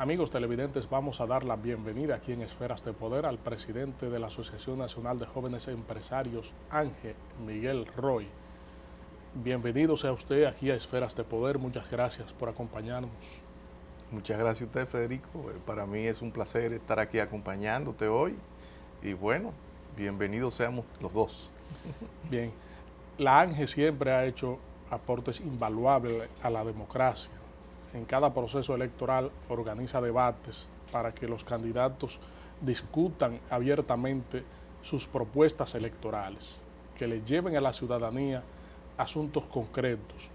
Amigos televidentes, vamos a dar la bienvenida aquí en Esferas de Poder al presidente de la Asociación Nacional de Jóvenes Empresarios, Ángel Miguel Roy. Bienvenido sea usted aquí a Esferas de Poder, muchas gracias por acompañarnos. Muchas gracias a usted, Federico. Para mí es un placer estar aquí acompañándote hoy. Y bueno, bienvenidos seamos los dos. Bien, la ANGE siempre ha hecho aportes invaluables a la democracia. En cada proceso electoral organiza debates para que los candidatos discutan abiertamente sus propuestas electorales, que le lleven a la ciudadanía asuntos concretos.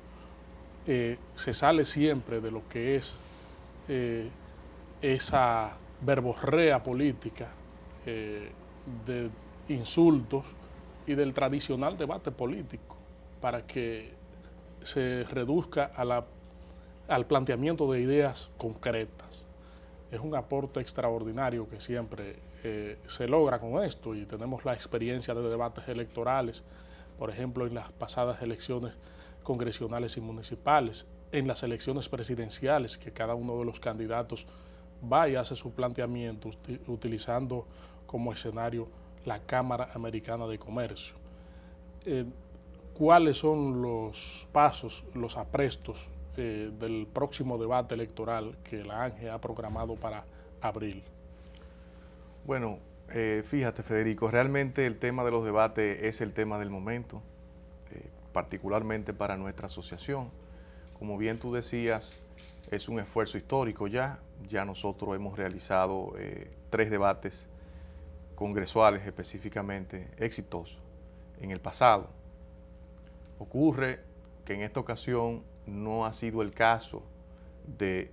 Se sale siempre de lo que es esa verborrea política de insultos y del tradicional debate político para que se reduzca al planteamiento de ideas concretas. Es un aporte extraordinario que siempre se logra con esto y tenemos la experiencia de debates electorales, por ejemplo, en las pasadas elecciones congresionales y municipales, en las elecciones presidenciales, que cada uno de los candidatos va y hace su planteamiento utilizando como escenario la Cámara Americana de Comercio. ¿Cuáles son los pasos, los aprestos del próximo debate electoral que la ANGE ha programado para abril? Bueno, fíjate, Federico, realmente el tema de los debates es el tema del momento, particularmente para nuestra asociación. Como bien tú decías, es un esfuerzo histórico ya. Ya nosotros hemos realizado 3 debates congresuales específicamente exitosos en el pasado. Ocurre que en esta ocasión no ha sido el caso de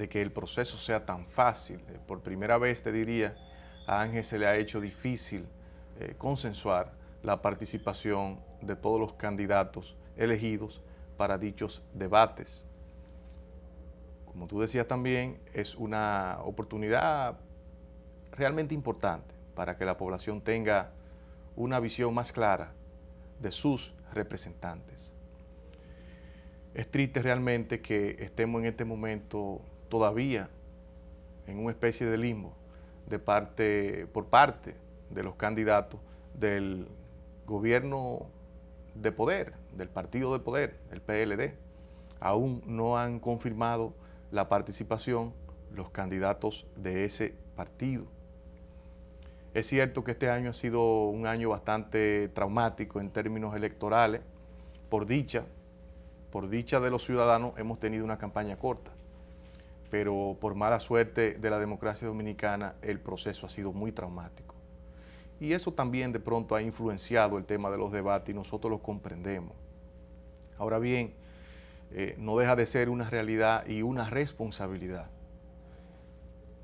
que el proceso sea tan fácil. Por primera vez, te diría, a Ángel se le ha hecho difícil consensuar la participación de todos los candidatos elegidos para dichos debates. Como tú decías también, es una oportunidad realmente importante para que la población tenga una visión más clara de sus representantes. Es triste realmente que estemos en este momento todavía en una especie de limbo por parte de los candidatos del gobierno de poder, del partido de poder, el PLD. Aún no han confirmado la participación los candidatos de ese partido. Es cierto que este año ha sido un año bastante traumático en términos electorales. Por dicha de los ciudadanos hemos tenido una campaña corta, pero por mala suerte de la democracia dominicana el proceso ha sido muy traumático. Y eso también de pronto ha influenciado el tema de los debates y nosotros lo comprendemos. Ahora bien, no deja de ser una realidad y una responsabilidad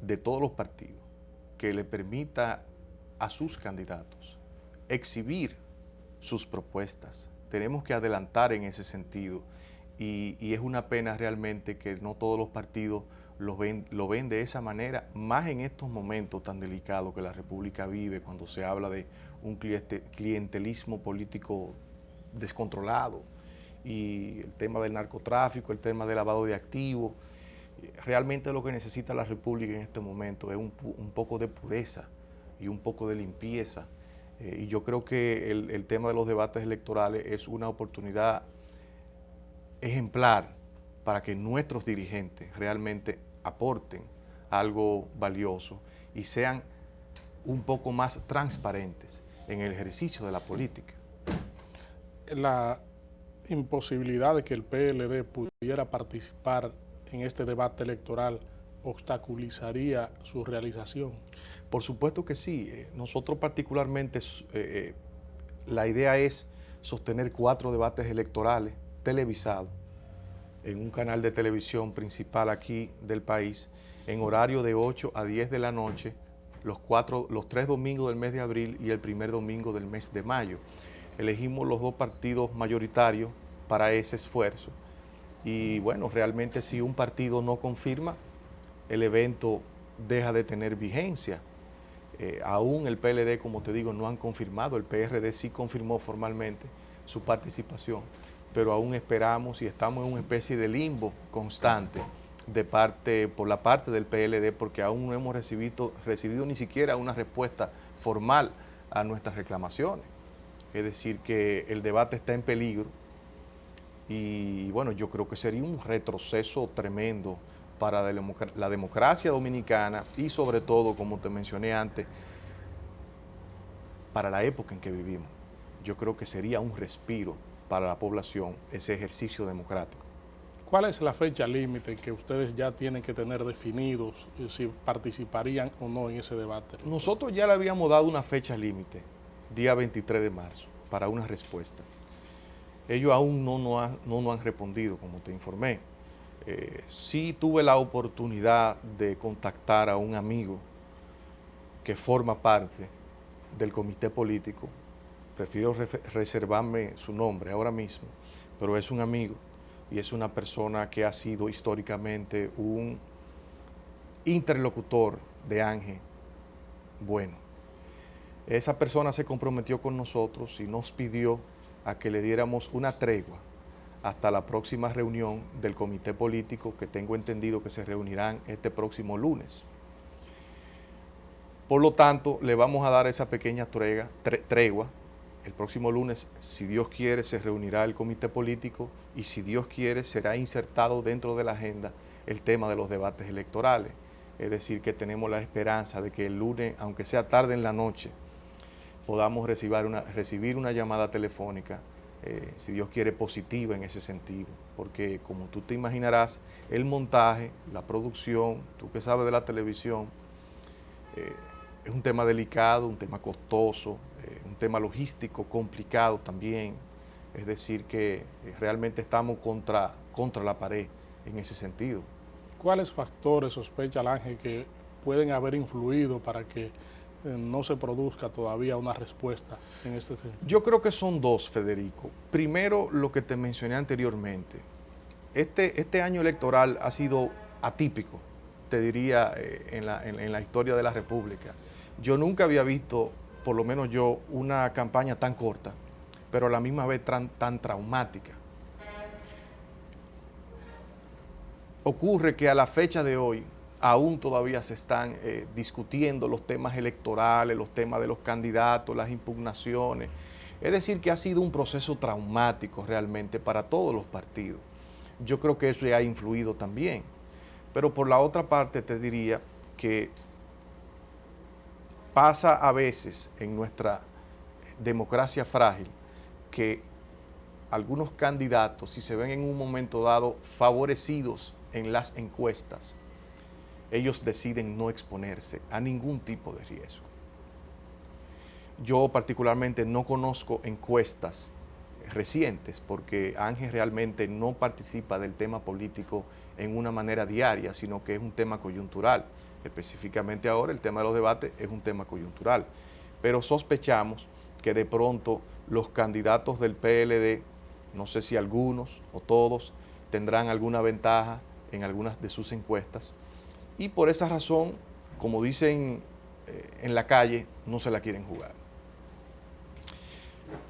de todos los partidos que le permita a sus candidatos exhibir sus propuestas. Tenemos que adelantar en ese sentido y es una pena realmente que no todos los partidos lo ven de esa manera, más en estos momentos tan delicados que la República vive, cuando se habla de un clientelismo político descontrolado y el tema del narcotráfico, el tema del lavado de activos. Realmente lo que necesita la República en este momento es un poco de pureza y un poco de limpieza. Y yo creo que el tema de los debates electorales es una oportunidad ejemplar para que nuestros dirigentes realmente aporten algo valioso y sean un poco más transparentes en el ejercicio de la política. La imposibilidad de que el PLD pudiera participar en este debate electoral obstaculizaría su realización. Por supuesto que sí. Nosotros particularmente, la idea es sostener 4 debates electorales televisados en un canal de televisión principal aquí del país, en horario de 8 a 10 de la noche, los 3 domingos del mes de abril y el primer domingo del mes de mayo. Elegimos los 2 partidos mayoritarios para ese esfuerzo. Y bueno, realmente si un partido no confirma, el evento deja de tener vigencia. Aún el PLD, como te digo, no han confirmado, el PRD sí confirmó formalmente su participación, pero aún esperamos y estamos en una especie de limbo constante por la parte del PLD, porque aún no hemos recibido ni siquiera una respuesta formal a nuestras reclamaciones. Es decir, que el debate está en peligro y bueno, yo creo que sería un retroceso tremendo para la democracia dominicana y sobre todo, como te mencioné antes, para la época en que vivimos. Yo creo que sería un respiro para la población ese ejercicio democrático. ¿Cuál es la fecha límite que ustedes ya tienen que tener definidos si participarían o no en ese debate? Nosotros ya le habíamos dado una fecha límite, día 23 de marzo, para una respuesta. Ellos aún no nos han respondido, como te informé. Sí tuve la oportunidad de contactar a un amigo que forma parte del comité político. Prefiero reservarme su nombre ahora mismo, pero es un amigo y es una persona que ha sido históricamente un interlocutor de Ángel bueno. Esa persona se comprometió con nosotros y nos pidió a que le diéramos una tregua hasta la próxima reunión del comité político, que tengo entendido que se reunirán este próximo lunes. Por lo tanto, le vamos a dar esa pequeña tregua. El próximo lunes, si Dios quiere, se reunirá el comité político y si Dios quiere, será insertado dentro de la agenda el tema de los debates electorales. Es decir, que tenemos la esperanza de que el lunes, aunque sea tarde en la noche, podamos recibir una llamada telefónica, si Dios quiere, positiva en ese sentido. Porque como tú te imaginarás, el montaje, la producción, tú que sabes de la televisión, es un tema delicado, un tema costoso, un tema logístico complicado también. Es decir, que realmente estamos contra la pared en ese sentido. ¿Cuáles factores sospecha el Ángel que pueden haber influido para que no se produzca todavía una respuesta en este sentido? Yo creo que son dos, Federico. Primero, lo que te mencioné anteriormente. Este año electoral ha sido atípico, te diría, en la historia de la República. Yo nunca había visto, por lo menos yo, una campaña tan corta, pero a la misma vez tan traumática. Ocurre que a la fecha de hoy aún todavía se están discutiendo los temas electorales, los temas de los candidatos, las impugnaciones. Es decir, que ha sido un proceso traumático realmente para todos los partidos. Yo creo que eso ya ha influido también. Pero por la otra parte te diría que pasa a veces en nuestra democracia frágil que algunos candidatos, si se ven en un momento dado favorecidos en las encuestas, ellos deciden no exponerse a ningún tipo de riesgo. Yo particularmente no conozco encuestas recientes porque Ángel realmente no participa del tema político en una manera diaria, sino que es un tema coyuntural. Específicamente ahora el tema de los debates es un tema coyuntural. Pero sospechamos que de pronto los candidatos del PLD, no sé si algunos o todos, tendrán alguna ventaja en algunas de sus encuestas y por esa razón, como dicen en la calle, no se la quieren jugar.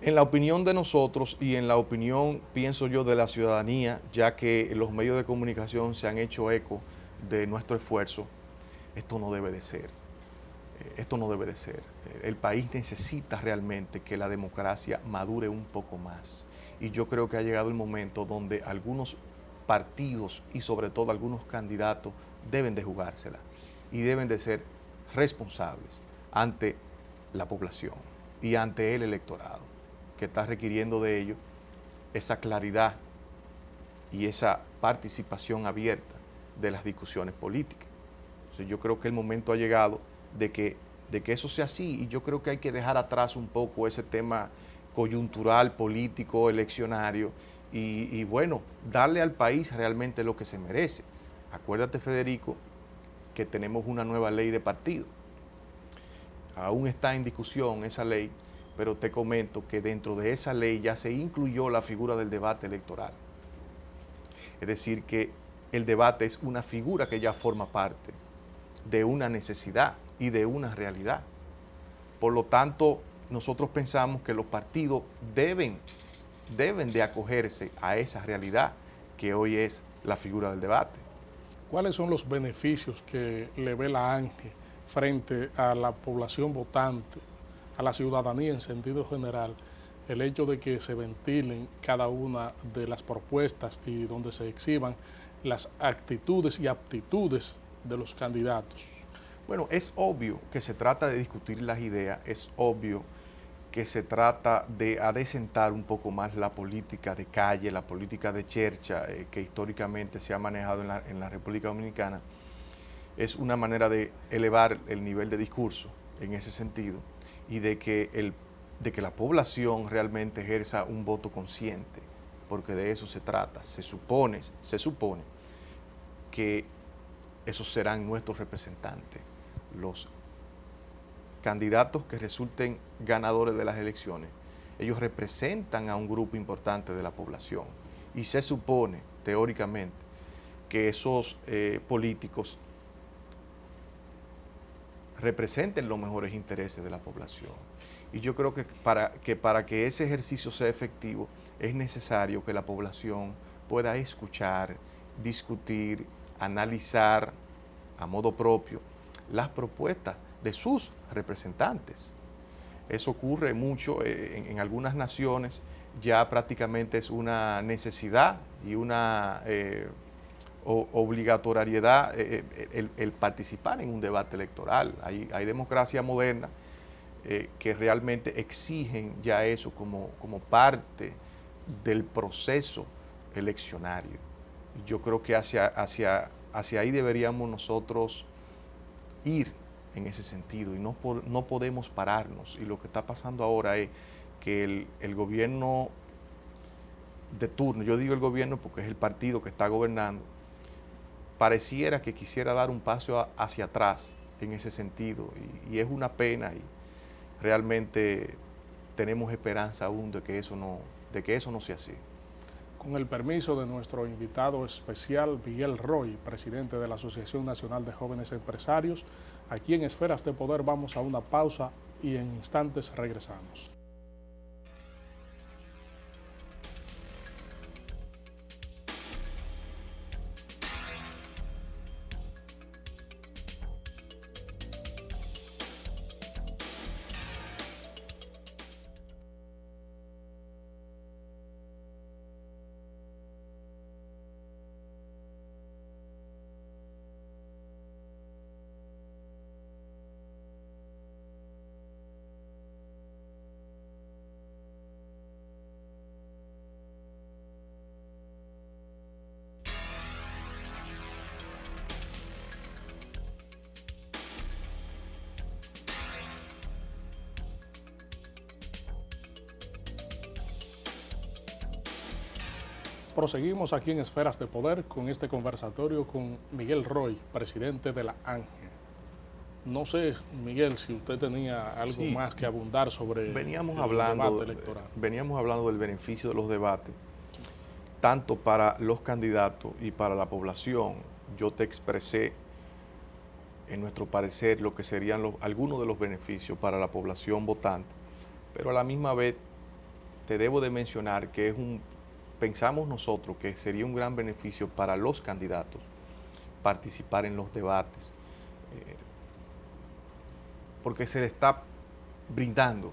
En la opinión de nosotros y en la opinión, pienso yo, de la ciudadanía, ya que los medios de comunicación se han hecho eco de nuestro esfuerzo, esto no debe de ser. Esto no debe de ser. El país necesita realmente que la democracia madure un poco más. Y yo creo que ha llegado el momento donde algunos partidos y sobre todo algunos candidatos deben de jugársela y deben de ser responsables ante la población y ante el electorado, que está requiriendo de ellos esa claridad y esa participación abierta de las discusiones políticas. Entonces, yo creo que el momento ha llegado de que eso sea así y yo creo que hay que dejar atrás un poco ese tema coyuntural, político, eleccionario y bueno, darle al país realmente lo que se merece. Acuérdate, Federico, que tenemos una nueva ley de partido. Aún está en discusión esa ley, pero te comento que dentro de esa ley ya se incluyó la figura del debate electoral. Es decir, que el debate es una figura que ya forma parte de una necesidad y de una realidad. Por lo tanto, nosotros pensamos que los partidos deben de acogerse a esa realidad que hoy es la figura del debate. ¿Cuáles son los beneficios que le ve la ANGE frente a la población votante, a la ciudadanía en sentido general, el hecho de que se ventilen cada una de las propuestas y donde se exhiban las actitudes y aptitudes de los candidatos? Bueno, es obvio que se trata de discutir las ideas, es obvio que se trata de adecentar un poco más la política de calle, la política de chercha que históricamente se ha manejado en la República Dominicana. Es una manera de elevar el nivel de discurso en ese sentido y de que la población realmente ejerza un voto consciente, porque de eso se trata. Se supone que esos serán nuestros representantes, los candidatos que resulten ganadores de las elecciones. Ellos representan a un grupo importante de la población y se supone, teóricamente, que esos políticos representen los mejores intereses de la población. Y yo creo que para que ese ejercicio sea efectivo es necesario que la población pueda escuchar, discutir, analizar a modo propio las propuestas de sus representantes. Eso ocurre mucho en algunas naciones, ya prácticamente es una necesidad y una obligatoriedad el participar en un debate electoral. Hay democracias modernas que realmente exigen ya eso como parte del proceso eleccionario. Yo creo que hacia ahí deberíamos nosotros ir en ese sentido y no podemos pararnos. Y lo que está pasando ahora es que el gobierno de turno, yo digo el gobierno porque es el partido que está gobernando, pareciera que quisiera dar un paso hacia atrás en ese sentido y es una pena y realmente tenemos esperanza aún de que eso no sea así. Con el permiso de nuestro invitado especial, Miguel Roy, presidente de la Asociación Nacional de Jóvenes Empresarios, aquí en Esferas de Poder vamos a una pausa y en instantes regresamos. Proseguimos aquí en Esferas de Poder con este conversatorio con Miguel Roy, presidente de la ANGE. No sé, Miguel, si usted tenía algo más que abundar sobre el debate electoral. Veníamos hablando del beneficio de los debates, tanto para los candidatos y para la población. Yo te expresé en nuestro parecer lo que serían algunos de los beneficios para la población votante, pero a la misma vez te debo de mencionar que pensamos nosotros que sería un gran beneficio para los candidatos participar en los debates, porque se le está brindando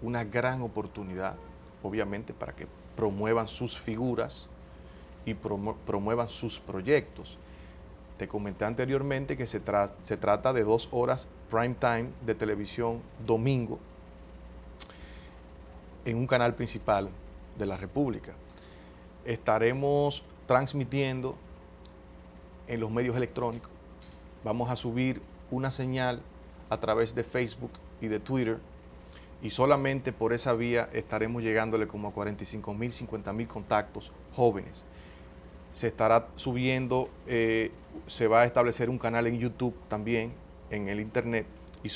una gran oportunidad, obviamente, para que promuevan sus figuras y promuevan sus proyectos. Te comenté anteriormente que se trata de 2 horas prime time de televisión domingo en un canal principal de la República. Estaremos transmitiendo en los medios electrónicos. Vamos a subir una señal a través de Facebook y de Twitter y solamente por esa vía estaremos llegándole como a 45,000, 50,000 contactos jóvenes. Se estará subiendo, se va a establecer un canal en YouTube también, en el internet, y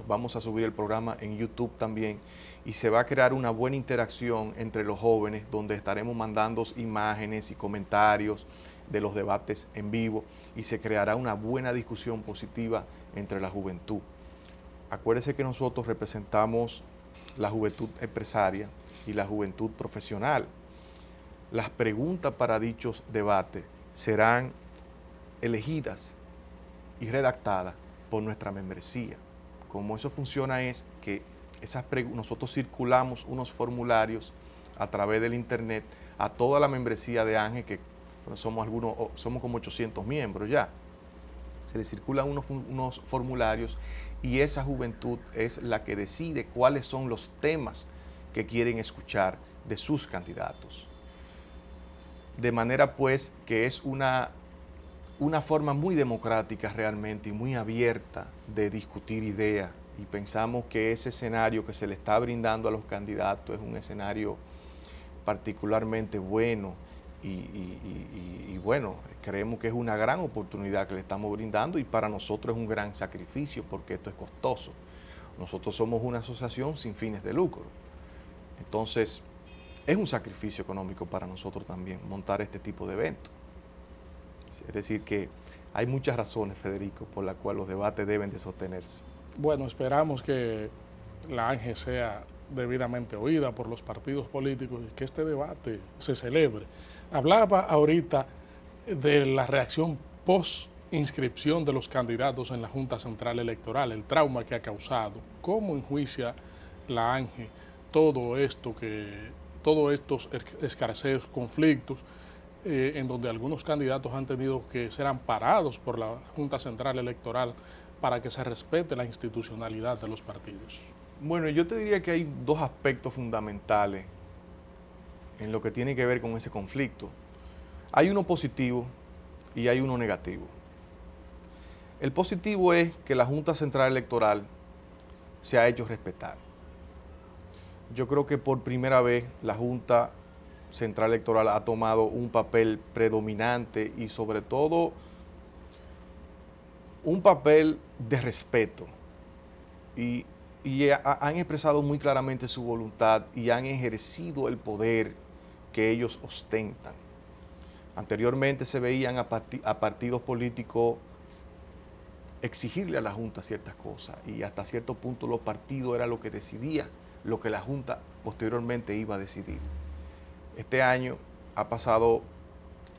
vamos a subir el programa en YouTube también, y se va a crear una buena interacción entre los jóvenes, donde estaremos mandando imágenes y comentarios de los debates en vivo, y se creará una buena discusión positiva entre la juventud. Acuérdese que nosotros representamos la juventud empresaria y la juventud profesional. Las preguntas para dichos debates serán elegidas y redactadas por nuestra membresía. Como eso funciona es que nosotros circulamos unos formularios a través del internet a toda la membresía de ANGE, que somos como 800 miembros ya. Se les circulan unos formularios y esa juventud es la que decide cuáles son los temas que quieren escuchar de sus candidatos. De manera pues que es una forma muy democrática realmente y muy abierta de discutir ideas, y pensamos que ese escenario que se le está brindando a los candidatos es un escenario particularmente bueno y bueno, creemos que es una gran oportunidad que le estamos brindando, y para nosotros es un gran sacrificio porque esto es costoso. Nosotros somos una asociación sin fines de lucro, entonces es un sacrificio económico para nosotros también montar este tipo de eventos. Es decir que hay muchas razones, Federico, por las cuales los debates deben de sostenerse. Bueno, esperamos que la ANGE sea debidamente oída por los partidos políticos y que este debate se celebre. Hablaba ahorita de la reacción post-inscripción de los candidatos en la Junta Central Electoral, el trauma que ha causado. ¿Cómo enjuicia la ANGE todos estos escarceos, conflictos, en donde algunos candidatos han tenido que ser amparados por la Junta Central Electoral para que se respete la institucionalidad de los partidos? Bueno, yo te diría que hay dos aspectos fundamentales en lo que tiene que ver con ese conflicto. Hay uno positivo y hay uno negativo. El positivo es que la Junta Central Electoral se ha hecho respetar. Yo creo que por primera vez la Junta Central Electoral ha tomado un papel predominante y sobre todo un papel de respeto, y han expresado muy claramente su voluntad y han ejercido el poder que ellos ostentan. Anteriormente se veían a partidos políticos exigirle a la Junta ciertas cosas, y hasta cierto punto los partidos eran lo que decidía lo que la Junta posteriormente iba a decidir. Este año ha pasado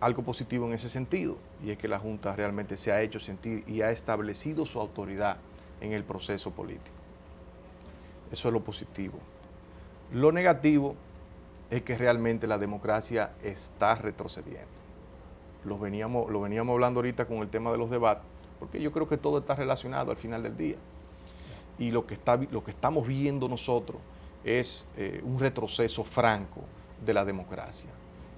algo positivo en ese sentido, y es que la Junta realmente se ha hecho sentir y ha establecido su autoridad en el proceso político. Eso es lo positivo. Lo negativo es que realmente la democracia está retrocediendo. Lo veníamos hablando ahorita con el tema de los debates, porque yo creo que todo está relacionado al final del día. Y lo que estamos viendo nosotros es un retroceso franco de la democracia,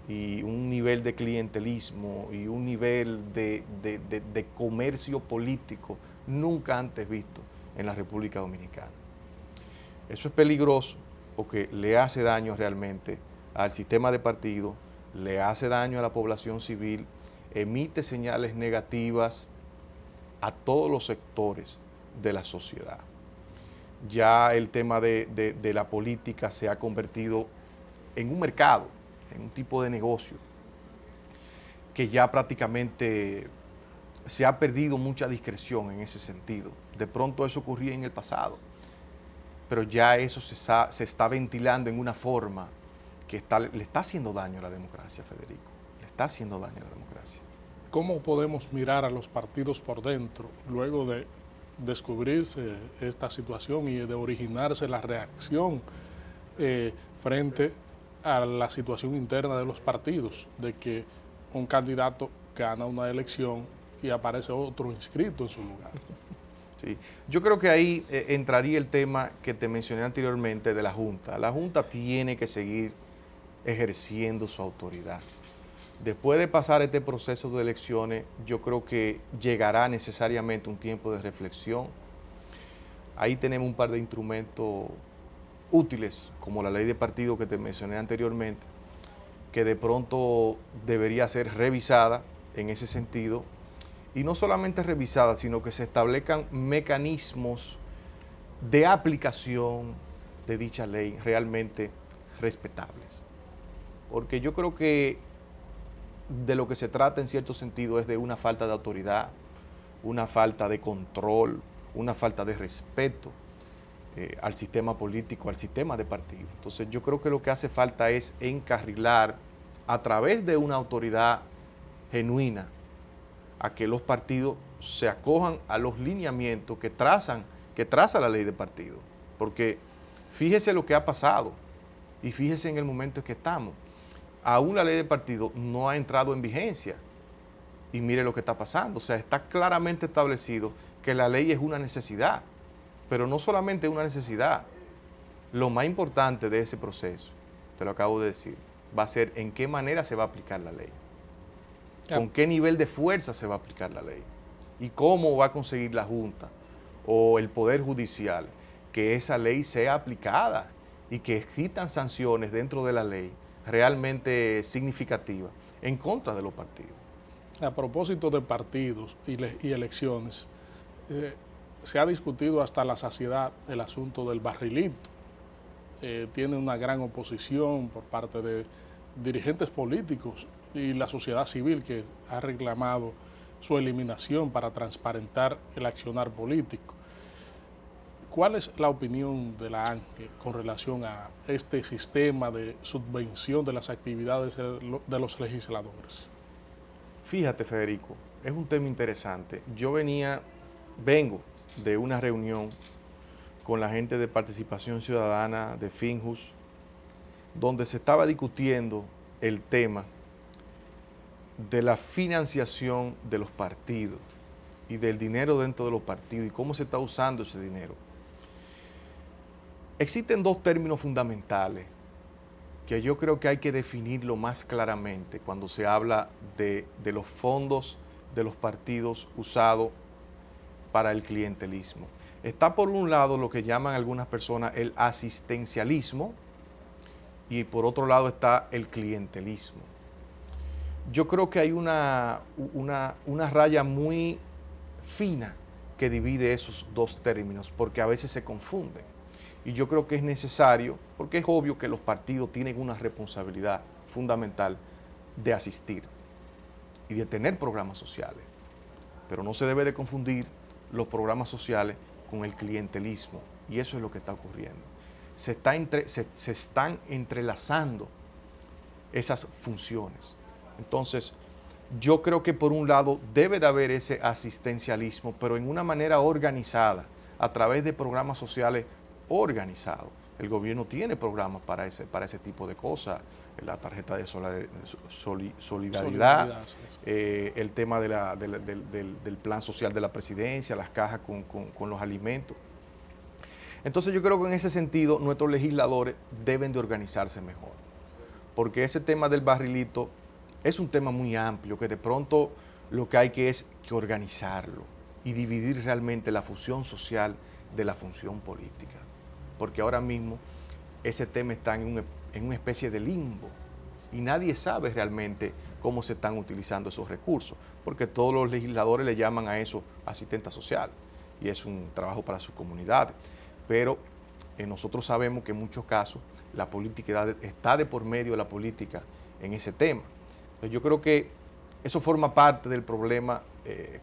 y un nivel de clientelismo y un nivel de comercio político nunca antes visto en la República Dominicana. Eso es peligroso porque le hace daño realmente al sistema de partidos, le hace daño a la población civil, emite señales negativas a todos los sectores de la sociedad. Ya el tema de la política se ha convertido en un mercado, en un tipo de negocio, que ya prácticamente se ha perdido mucha discreción en ese sentido. De pronto eso ocurría en el pasado, pero ya eso se está ventilando en una forma que le está haciendo daño a la democracia, Federico. Le está haciendo daño a la democracia. ¿Cómo podemos mirar a los partidos por dentro luego de descubrirse esta situación y de originarse la reacción frente a la situación interna de los partidos, de que un candidato gana una elección y aparece otro inscrito en su lugar? Sí. Yo creo que ahí entraría el tema que te mencioné anteriormente de la Junta. La Junta tiene que seguir ejerciendo su autoridad. Después de pasar este proceso de elecciones, yo creo que llegará necesariamente un tiempo de reflexión. Ahí tenemos un par de instrumentos útiles, como la ley de partido que te mencioné anteriormente, que de pronto debería ser revisada en ese sentido, y no solamente revisada, sino que se establezcan mecanismos de aplicación de dicha ley realmente respetables. Porque yo creo que de lo que se trata en cierto sentido es de una falta de autoridad, una falta de control, una falta de respeto al sistema político, al sistema de partido. Entonces yo creo que lo que hace falta es encarrilar a través de una autoridad genuina a que los partidos se acojan a los lineamientos que traza la ley de partido. Porque fíjese lo que ha pasado y fíjese en el momento en que estamos. Aún la ley de partido no ha entrado en vigencia y mire lo que está pasando. O sea, está claramente establecido que la ley es una necesidad, pero no solamente una necesidad. Lo más importante de ese proceso, te lo acabo de decir, va a ser en qué manera se va a aplicar la ley, con qué nivel de fuerza se va a aplicar la ley y cómo va a conseguir la Junta o el Poder Judicial que esa ley sea aplicada y que existan sanciones dentro de la ley realmente significativas en contra de los partidos. A propósito de partidos y elecciones, se ha discutido hasta la saciedad el asunto del barrilito. Tiene una gran oposición por parte de dirigentes políticos y la sociedad civil que ha reclamado su eliminación para transparentar el accionar político. ¿Cuál es la opinión de la ANGE con relación a este sistema de subvención de las actividades de los legisladores? Fíjate, Federico, es un tema interesante. Vengo de una reunión con la gente de Participación Ciudadana de Finjus, donde se estaba discutiendo el tema de la financiación de los partidos y del dinero dentro de los partidos y cómo se está usando ese dinero. Existen dos términos fundamentales que yo creo que hay que definirlo más claramente cuando se habla de los fondos de los partidos usados para el clientelismo. Está por un lado lo que llaman algunas personas el asistencialismo y por otro lado está el clientelismo. Yo creo que hay una raya muy fina que divide esos dos términos porque a veces se confunden. Y yo creo que es necesario, porque es obvio que los partidos tienen una responsabilidad fundamental de asistir y de tener programas sociales. Pero no se debe de confundir los programas sociales con el clientelismo. Y eso es lo que está ocurriendo. Se están entrelazando esas funciones. Entonces, yo creo que por un lado debe de haber ese asistencialismo, pero en una manera organizada, a través de programas sociales organizados. El gobierno tiene programas para ese tipo de cosas, la tarjeta de solidaridad, el tema del plan social de la presidencia, las cajas con los alimentos. Entonces yo creo que en ese sentido nuestros legisladores deben de organizarse mejor, porque ese tema del barrilito es un tema muy amplio, que de pronto lo que hay que es que organizarlo y dividir realmente la función social de la función política, porque ahora mismo ese tema está en una especie de limbo y nadie sabe realmente cómo se están utilizando esos recursos, porque todos los legisladores le llaman a eso asistente social y es un trabajo para su comunidad, pero nosotros sabemos que en muchos casos la política está de por medio de la política en ese tema. Entonces yo creo que eso forma parte del problema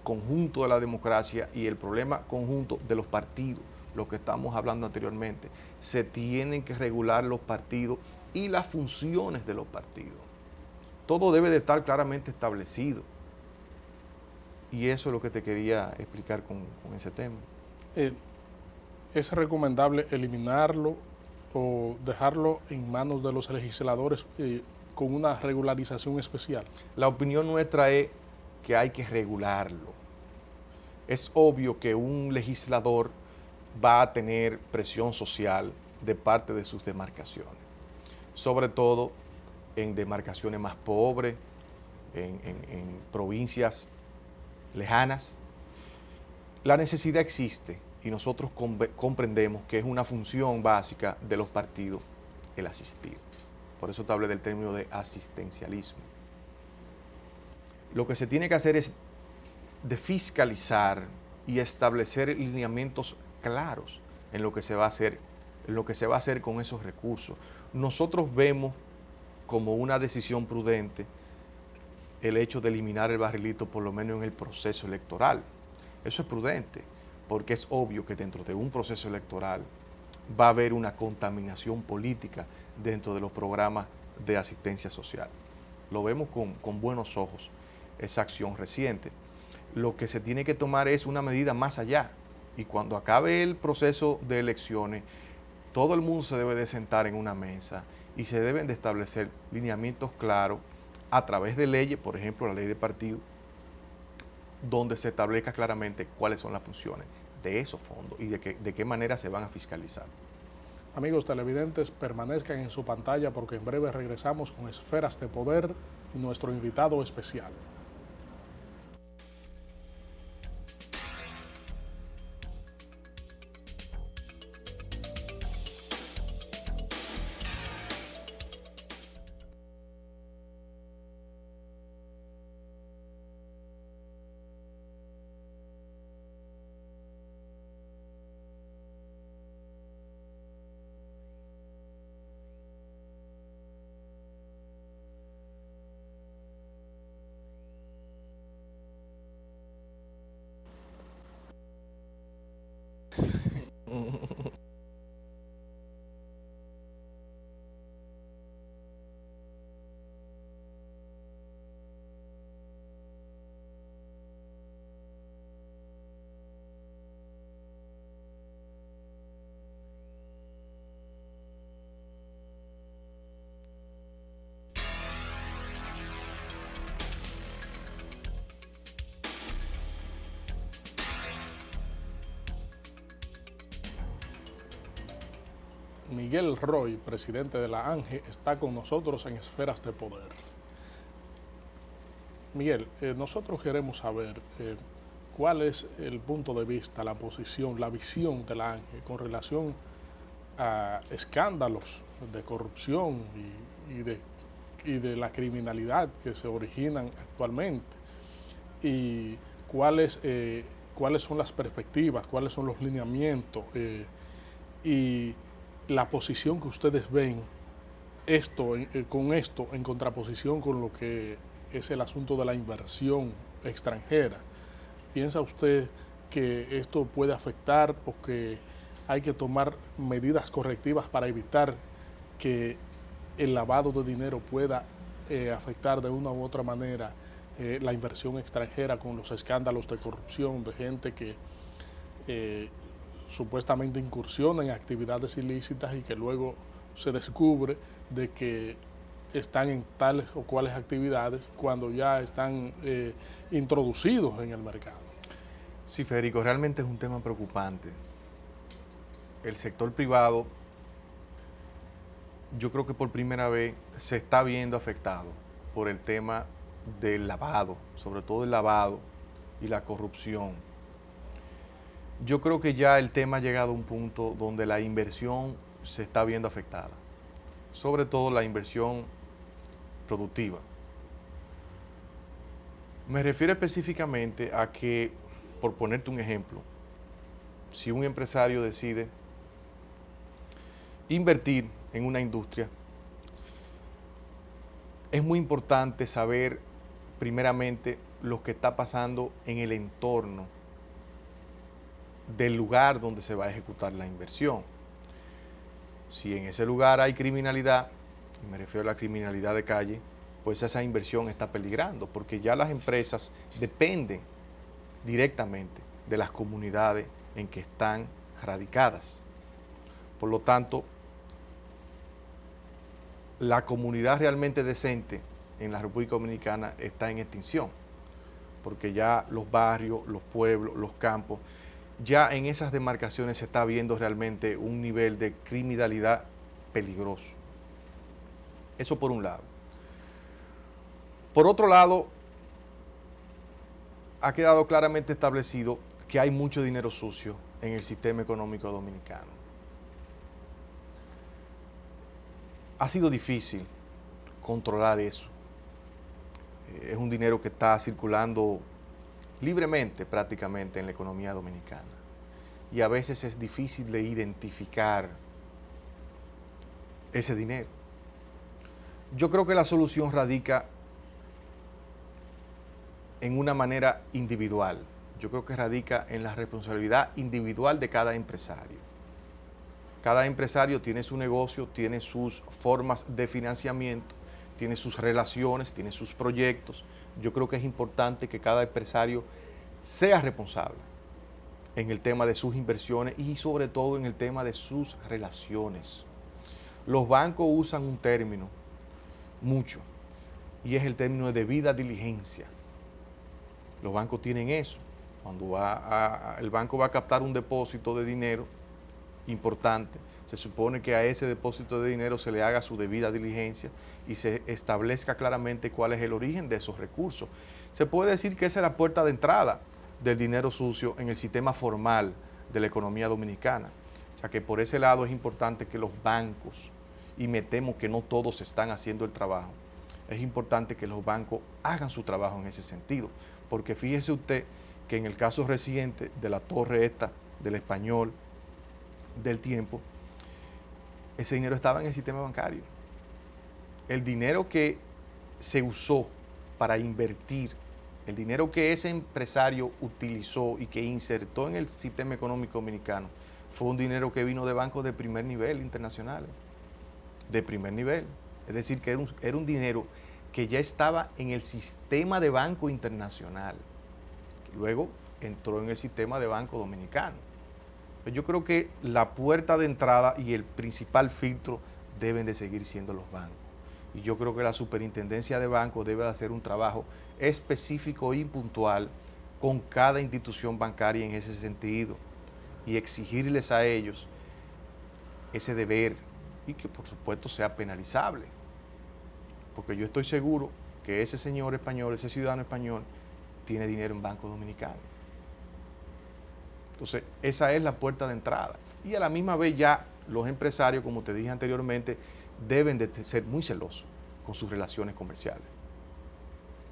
conjunto de la democracia y el problema conjunto de los partidos, lo que estamos hablando anteriormente. Se tienen que regular los partidos y las funciones de los partidos. Todo debe de estar claramente establecido. Y eso es lo que te quería explicar con ese tema. ¿Es recomendable eliminarlo o dejarlo en manos de los legisladores con una regularización especial? La opinión nuestra es que hay que regularlo. Es obvio que un legislador va a tener presión social de parte de sus demarcaciones, sobre todo en demarcaciones más pobres, en provincias lejanas. La necesidad existe y nosotros comprendemos que es una función básica de los partidos el asistir. Por eso te hablé del término de asistencialismo. Lo que se tiene que hacer es de fiscalizar y establecer lineamientos claros en lo que se va a hacer, con esos recursos. Nosotros vemos como una decisión prudente el hecho de eliminar el barrilito, por lo menos en el proceso electoral. Eso es prudente, porque es obvio que dentro de un proceso electoral va a haber una contaminación política dentro de los programas de asistencia social. Lo vemos con buenos ojos, esa acción reciente. lo que se tiene que tomar es una medida más allá. Y cuando acabe el proceso de elecciones, todo el mundo se debe de sentar en una mesa y se deben de establecer lineamientos claros a través de leyes, por ejemplo, la ley de partido, donde se establezca claramente cuáles son las funciones de esos fondos y de qué manera se van a fiscalizar. Amigos televidentes, permanezcan en su pantalla porque en breve regresamos con Esferas de Poder y nuestro invitado especial. Miguel Roy, presidente de la ANGE, está con nosotros en Esferas de Poder. Miguel, nosotros queremos saber cuál es el punto de vista, la posición, la visión de la ANGE con relación a escándalos de corrupción y de la criminalidad que se originan actualmente y cuáles son las perspectivas, cuáles son los lineamientos y la posición que ustedes ven con esto en contraposición con lo que es el asunto de la inversión extranjera. ¿Piensa usted que esto puede afectar o que hay que tomar medidas correctivas para evitar que el lavado de dinero pueda afectar de una u otra manera la inversión extranjera con los escándalos de corrupción de gente que supuestamente incursiona en actividades ilícitas y que luego se descubre de que están en tales o cuales actividades cuando ya están introducidos en el mercado? Sí, Federico, realmente es un tema preocupante. El sector privado, yo creo que por primera vez se está viendo afectado por el tema del lavado, sobre todo el lavado y la corrupción. Yo creo que ya el tema ha llegado a un punto donde la inversión se está viendo afectada, sobre todo la inversión productiva. Me refiero específicamente a que, por ponerte un ejemplo, si un empresario decide invertir en una industria, es muy importante saber primeramente lo que está pasando en el entorno del lugar donde se va a ejecutar la inversión. Si en ese lugar hay criminalidad, y me refiero a la criminalidad de calle, pues esa inversión está peligrando, porque ya las empresas dependen directamente de las comunidades en que están radicadas. Por lo tanto, la comunidad realmente decente en la República Dominicana está en extinción, porque ya los barrios, los pueblos, los campos, ya en esas demarcaciones se está viendo realmente un nivel de criminalidad peligroso. Eso por un lado. Por otro lado, ha quedado claramente establecido que hay mucho dinero sucio en el sistema económico dominicano. Ha sido difícil controlar eso. Es un dinero que está circulando libremente prácticamente en la economía dominicana. Y a veces es difícil de identificar ese dinero. Yo creo que la solución radica en una manera individual. Yo creo que radica en la responsabilidad individual de cada empresario. Cada empresario tiene su negocio, tiene sus formas de financiamiento, tiene sus relaciones, tiene sus proyectos. Yo creo que es importante que cada empresario sea responsable en el tema de sus inversiones y sobre todo en el tema de sus relaciones. Los bancos usan un término mucho y es el término de debida diligencia. Los bancos tienen eso. Cuando el banco va a captar un depósito de dinero importante, se supone que a ese depósito de dinero se le haga su debida diligencia y se establezca claramente cuál es el origen de esos recursos. Se puede decir que esa es la puerta de entrada del dinero sucio en el sistema formal de la economía dominicana. O sea que por ese lado es importante que los bancos, y me temo que no todos están haciendo el trabajo, es importante que los bancos hagan su trabajo en ese sentido, porque fíjese usted que en el caso reciente de la torre esta, del Español, del Tiempo, ese dinero estaba en el sistema bancario. El dinero que se usó para invertir, el dinero que ese empresario utilizó y que insertó en el sistema económico dominicano, fue un dinero que vino de bancos de primer nivel internacionales, de primer nivel. Es decir, que era un dinero que ya estaba en el sistema de banco internacional, que luego entró en el sistema de banco dominicano. Yo creo que la puerta de entrada y el principal filtro deben de seguir siendo los bancos. Y yo creo que la superintendencia de bancos debe de hacer un trabajo específico y puntual con cada institución bancaria en ese sentido y exigirles a ellos ese deber y que por supuesto sea penalizable. Porque yo estoy seguro que ese señor español, ese ciudadano español, tiene dinero en Banco Dominicano. Entonces, esa es la puerta de entrada. Y a la misma vez ya los empresarios, como te dije anteriormente, deben de ser muy celosos con sus relaciones comerciales.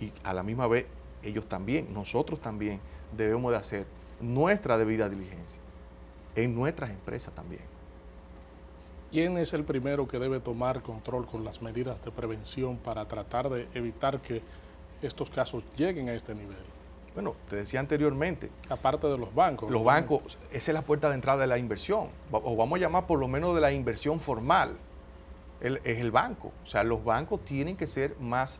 Y a la misma vez, ellos también, nosotros también, debemos de hacer nuestra debida diligencia en nuestras empresas también. ¿Quién es el primero que debe tomar control con las medidas de prevención para tratar de evitar que estos casos lleguen a este nivel? Bueno, te decía anteriormente. Aparte de los bancos. Los bancos, esa es la puerta de entrada de la inversión, o vamos a llamar por lo menos de la inversión formal, es el banco. O sea, los bancos tienen que ser más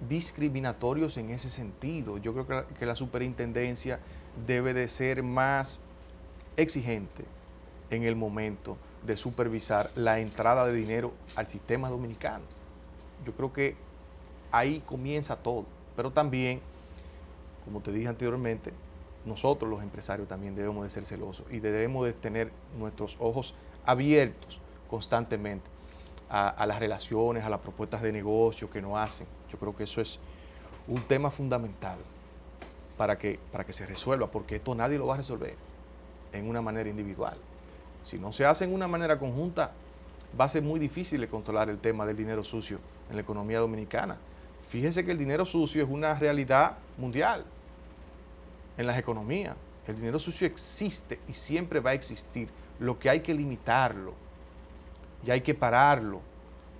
discriminatorios en ese sentido. Yo creo que la superintendencia debe de ser más exigente en el momento de supervisar la entrada de dinero al sistema dominicano. Yo creo que ahí comienza todo, pero también, como te dije anteriormente, nosotros los empresarios también debemos de ser celosos y debemos de tener nuestros ojos abiertos constantemente a las relaciones, a las propuestas de negocio que nos hacen. Yo creo que eso es un tema fundamental para que se resuelva, porque esto nadie lo va a resolver en una manera individual. Si no se hace en una manera conjunta, va a ser muy difícil controlar el tema del dinero sucio en la economía dominicana. Fíjense que el dinero sucio es una realidad mundial en las economías. El dinero sucio existe y siempre va a existir. Lo que hay que limitarlo y hay que pararlo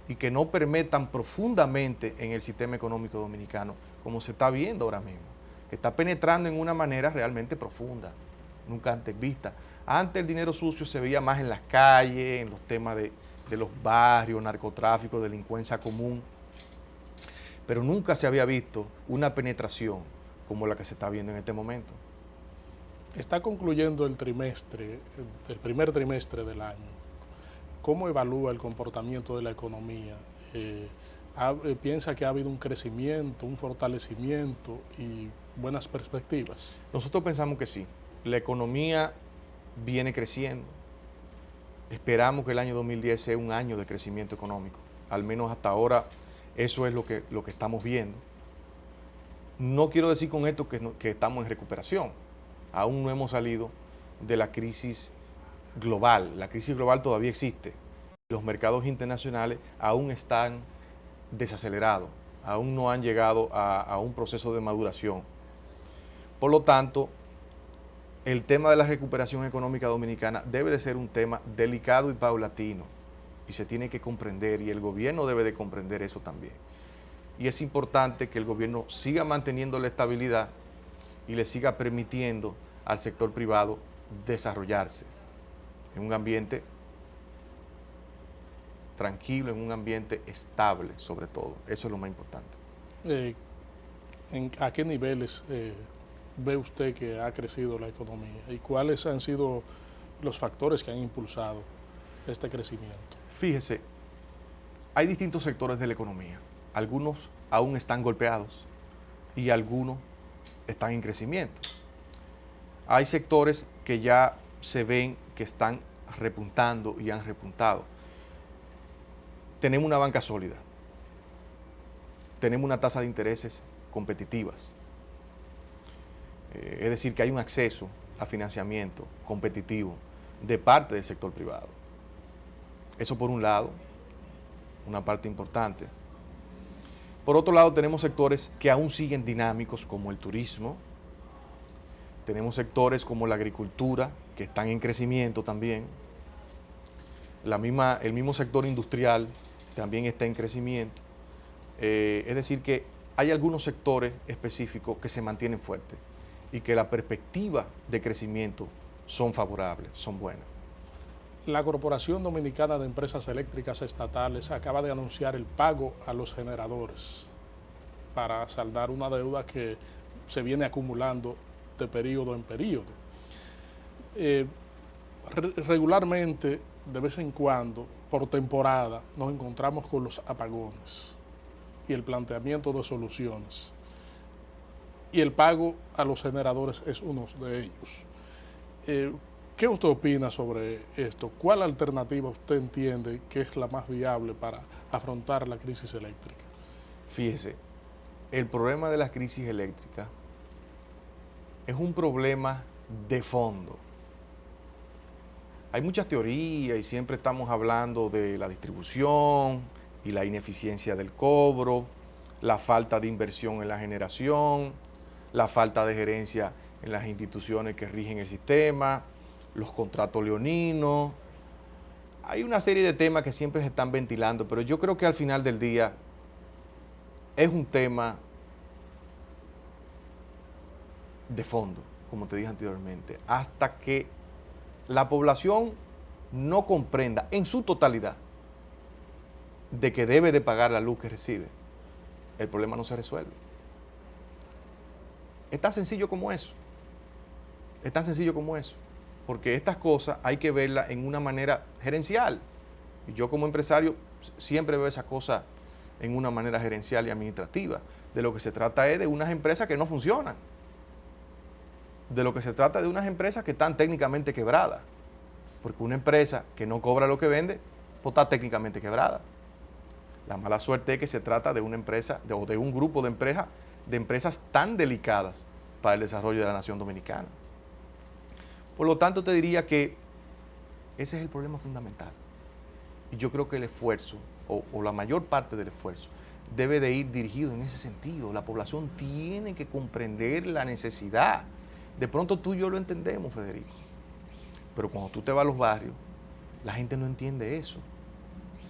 y que no permetan profundamente en el sistema económico dominicano, como se está viendo ahora mismo, que está penetrando en una manera realmente profunda, nunca antes vista. Antes el dinero sucio se veía más en las calles, en los temas de los barrios, narcotráfico, delincuencia común, pero nunca se había visto una penetración como la que se está viendo en este momento. Está concluyendo el primer trimestre del año. ¿Cómo evalúa el comportamiento de la economía? ¿Piensa que ha habido un crecimiento, un fortalecimiento y buenas perspectivas? Nosotros pensamos que sí. La economía viene creciendo. Esperamos que el año 2010 sea un año de crecimiento económico. Al menos hasta ahora eso es lo que estamos viendo. No quiero decir con esto que estamos en recuperación. Aún no hemos salido de la crisis global. La crisis global todavía existe. Los mercados internacionales aún están desacelerados. Aún no han llegado a un proceso de maduración. Por lo tanto, el tema de la recuperación económica dominicana debe de ser un tema delicado y paulatino y se tiene que comprender y el gobierno debe de comprender eso también. Y es importante que el gobierno siga manteniendo la estabilidad y le siga permitiendo al sector privado desarrollarse en un ambiente tranquilo, en un ambiente estable sobre todo. Eso es lo más importante. ¿A qué niveles ve usted que ha crecido la economía y cuáles han sido los factores que han impulsado este crecimiento? Fíjese, hay distintos sectores de la economía. Algunos aún están golpeados y algunos están en crecimiento. Hay sectores que ya se ven que están repuntando y han repuntado. Tenemos una banca sólida, tenemos una tasa de intereses competitivas, es decir, que hay un acceso a financiamiento competitivo de parte del sector privado. Eso por un lado, una parte importante. Por otro lado, tenemos sectores que aún siguen dinámicos, como el turismo. Tenemos sectores como la agricultura, que están en crecimiento también. El mismo sector industrial también está en crecimiento. Es decir, que hay algunos sectores específicos que se mantienen fuertes y que la perspectiva de crecimiento son favorables, son buenas. La Corporación Dominicana de Empresas Eléctricas Estatales acaba de anunciar el pago a los generadores para saldar una deuda que se viene acumulando de periodo en periodo. Regularmente, de vez en cuando, por temporada, nos encontramos con los apagones y el planteamiento de soluciones. Y el pago a los generadores es uno de ellos. ¿Qué usted opina sobre esto? ¿Cuál alternativa usted entiende que es la más viable para afrontar la crisis eléctrica? Fíjese, el problema de la crisis eléctrica es un problema de fondo. Hay muchas teorías y siempre estamos hablando de la distribución y la ineficiencia del cobro, la falta de inversión en la generación, la falta de gerencia en las instituciones que rigen el sistema, los contratos leoninos. Hay una serie de temas que siempre se están ventilando, pero yo creo que al final del día es un tema de fondo, como te dije anteriormente, hasta que la población no comprenda en su totalidad de que debe de pagar la luz que recibe, el problema no se resuelve. Es tan sencillo como eso. Es tan sencillo como eso. Porque estas cosas hay que verlas en una manera gerencial. Y yo como empresario siempre veo esas cosas en una manera gerencial y administrativa. De lo que se trata es de unas empresas que no funcionan. De lo que se trata de unas empresas que están técnicamente quebradas. Porque una empresa que no cobra lo que vende, pues está técnicamente quebrada. La mala suerte es que se trata de una empresa o de un grupo de empresas tan delicadas para el desarrollo de la nación dominicana. Por lo tanto, te diría que ese es el problema fundamental. Y yo creo que el esfuerzo, o la mayor parte del esfuerzo, debe de ir dirigido en ese sentido. La población tiene que comprender la necesidad. De pronto tú y yo lo entendemos, Federico. Pero cuando tú te vas a los barrios, la gente no entiende eso.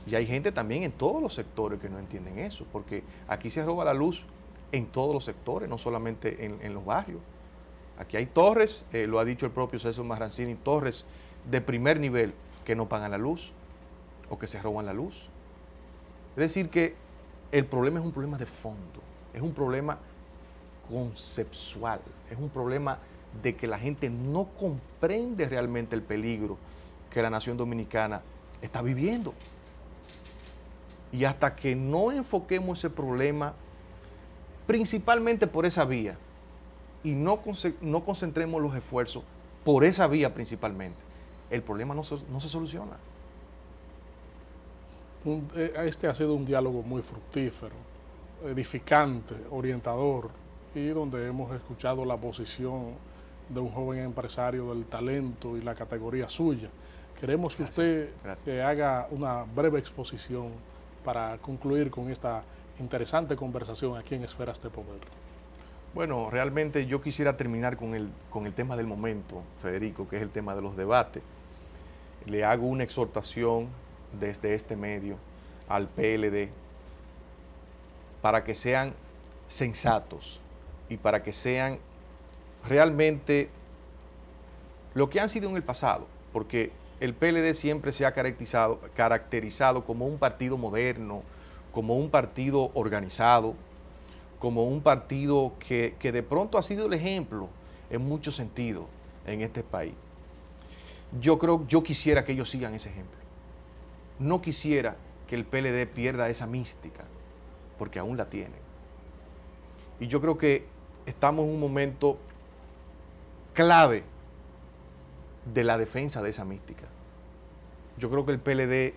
Y hay gente también en todos los sectores que no entienden eso, porque aquí se roba la luz en todos los sectores, no solamente en los barrios. Aquí hay torres, lo ha dicho el propio César Marrancini, torres de primer nivel que no pagan la luz o que se roban la luz. Es decir que el problema es un problema de fondo, es un problema conceptual, es un problema de que la gente no comprende realmente el peligro que la nación dominicana está viviendo. Y hasta que no enfoquemos ese problema principalmente por esa vía y no concentremos los esfuerzos por esa vía principalmente, el problema no se soluciona. Este ha sido un diálogo muy fructífero, edificante, orientador, y donde hemos escuchado la posición de un joven empresario del talento y la categoría suya. Queremos que usted haga una breve exposición para concluir con esta interesante conversación aquí en Esferas de Poder. Bueno, realmente yo quisiera terminar con el tema del momento, Federico, que es el tema de los debates. Le hago una exhortación desde este medio al PLD para que sean sensatos y para que sean realmente lo que han sido en el pasado, porque el PLD siempre se ha caracterizado como un partido moderno, como un partido organizado, como un partido que de pronto ha sido el ejemplo en muchos sentidos en este país. Yo quisiera que ellos sigan ese ejemplo. No quisiera que el PLD pierda esa mística, porque aún la tienen. Y yo creo que estamos en un momento clave de la defensa de esa mística. Yo creo que el PLD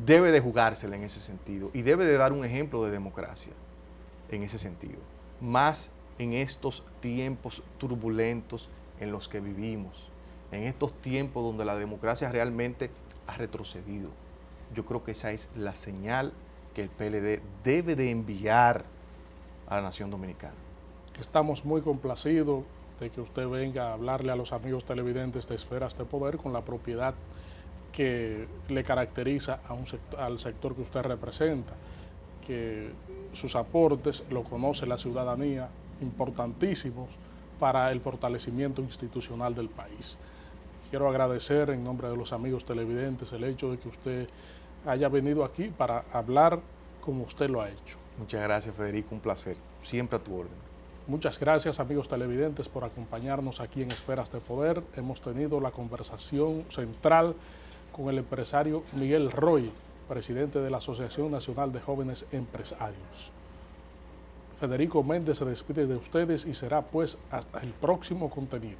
debe de jugársela en ese sentido y debe de dar un ejemplo de democracia en ese sentido, más en estos tiempos turbulentos en los que vivimos, en estos tiempos donde la democracia realmente ha retrocedido. Yo creo que esa es la señal que el PLD debe de enviar a la nación dominicana. Estamos muy complacidos de que usted venga a hablarle a los amigos televidentes de Esferas de Poder con la propiedad que le caracteriza al sector que usted representa, que sus aportes, lo conoce la ciudadanía, importantísimos para el fortalecimiento institucional del país. Quiero agradecer en nombre de los amigos televidentes el hecho de que usted haya venido aquí para hablar como usted lo ha hecho. Muchas gracias, Federico, un placer, siempre a tu orden. Muchas gracias, amigos televidentes, por acompañarnos aquí en Esferas de Poder. Hemos tenido la conversación central con el empresario Miguel Roy, presidente de la Asociación Nacional de Jóvenes Empresarios. Federico Méndez se despide de ustedes y será pues hasta el próximo contenido.